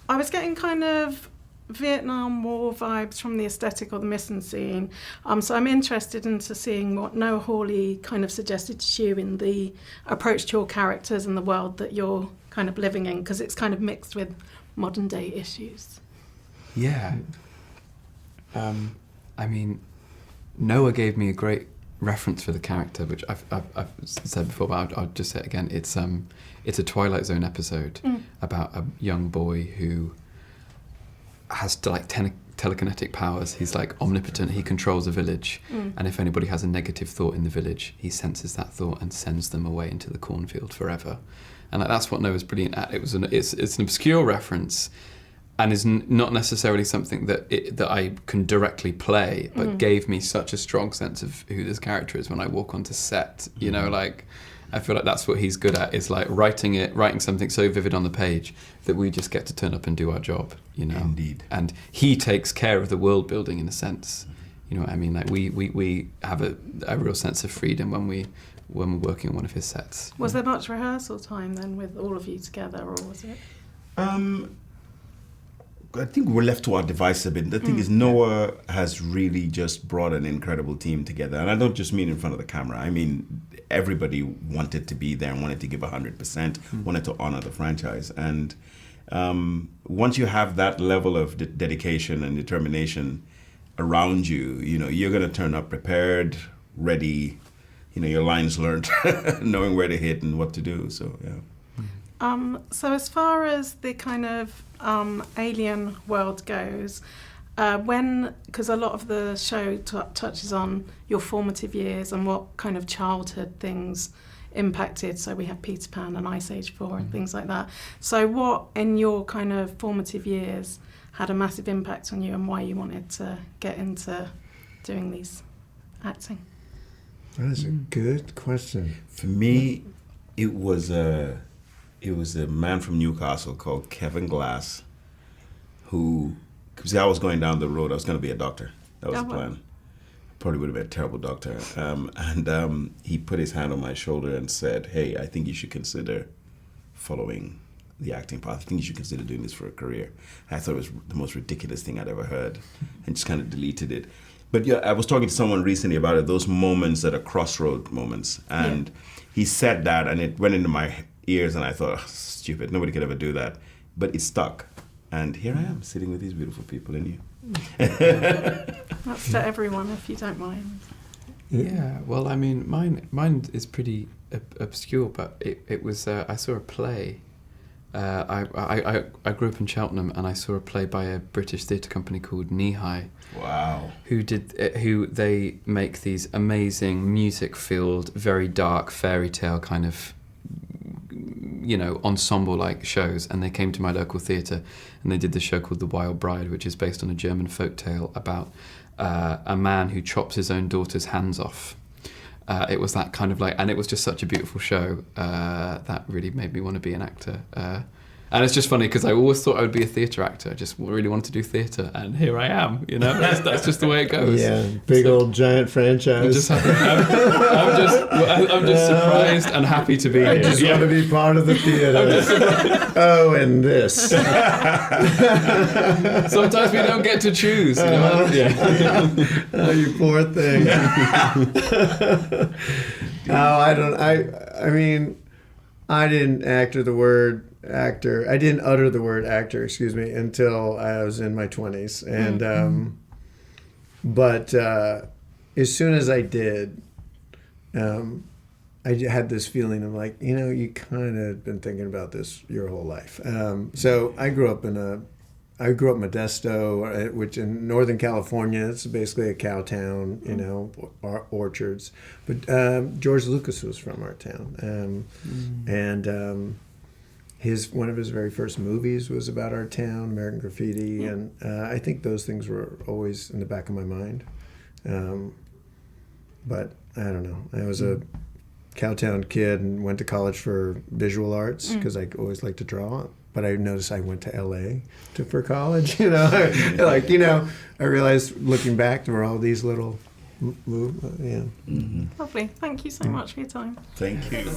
I was getting kind of Vietnam War vibes from the aesthetic or the mise-en-scene. So I'm interested into seeing what Noah Hawley kind of suggested to you in the approach to your characters and the world that you're kind of living in, because it's kind of mixed with modern day issues. Yeah. I mean, Noah gave me a great reference for the character, which I've said before, but I'll just say it again. It's a Twilight Zone episode about a young boy who has telekinetic powers. He's like omnipotent. He controls a village, and if anybody has a negative thought in the village, he senses that thought and sends them away into the cornfield forever. And that's what Noah's brilliant at. It's an obscure reference, and is not necessarily something that I can directly play, but gave me such a strong sense of who this character is when I walk onto set. You know, like, I feel like that's what he's good at, is like writing something so vivid on the page that we just get to turn up and do our job, you know. Indeed. And he takes care of the world building in a sense. You know what I mean? Like we have a real sense of freedom when we're working on one of his sets. Was there much rehearsal time then with all of you together, or was it? I think we're left to our device a bit. The thing is, Noah has really just brought an incredible team together. And I don't just mean in front of the camera. I mean, everybody wanted to be there and wanted to give 100%, wanted to honor the franchise. And once you have that level of dedication and determination around you, you know, you're going to turn up prepared, ready, you know, your lines learned, knowing where to hit and what to do. So, yeah. So as far as the kind of alien world goes, because a lot of the show touches on your formative years and what kind of childhood things impacted. So we have Peter Pan and Ice Age 4 and things like that. So what in your kind of formative years had a massive impact on you, and why you wanted to get into doing these acting? That is a good question. For me, it was a man from Newcastle called Kevin Glass, who, because I was going down the road, I was going to be a doctor. That was the plan. Probably would have been a terrible doctor. And he put his hand on my shoulder and said, "Hey, I think you should consider following the acting path. I think you should consider doing this for a career." And I thought it was the most ridiculous thing I'd ever heard, and just kind of deleted it. But yeah, I was talking to someone recently about it, those moments that are crossroad moments. And he said that, and it went into my ears, and I thought, oh, stupid, nobody could ever do that. But it stuck. And here I am, sitting with these beautiful people in you. That's to everyone, if you don't mind. Yeah, well, I mean, mine is pretty obscure, but it was, I saw a play. I grew up in Cheltenham, and I saw a play by a British theatre company called Knee High. Wow. Who they make these amazing music-filled, very dark fairy tale kind of, you know, ensemble-like shows, and they came to my local theatre and they did this show called The Wild Bride, which is based on a German folktale about a man who chops his own daughter's hands off. It was that kind of like, and it was just such a beautiful show that really made me want to be an actor. And it's just funny because I always thought I would be a theatre actor. I just really wanted to do theatre, and here I am. You know, that's just the way it goes. Yeah, big old giant franchise. I'm just surprised and happy to be here. I just want to be part of the theatre. Oh, and this. Sometimes we don't get to choose. You know? Oh, you poor thing. No, I don't. I mean, I didn't utter the word actor, until I was in my 20s. And but as soon as I did, I had this feeling of like, you know, you kind of been thinking about this your whole life. So I grew up in Modesto, which in Northern California, it's basically a cow town, you know, orchards. But George Lucas was from our town, and one of his very first movies was about our town, American Graffiti, and I think those things were always in the back of my mind. But I don't know. I was a Cowtown kid and went to college for visual arts because I always liked to draw. But I noticed I went to LA for college. You know, like, you know, I realized looking back there were all these little moves. Yeah. Lovely. Thank you so much for your time. Thank you.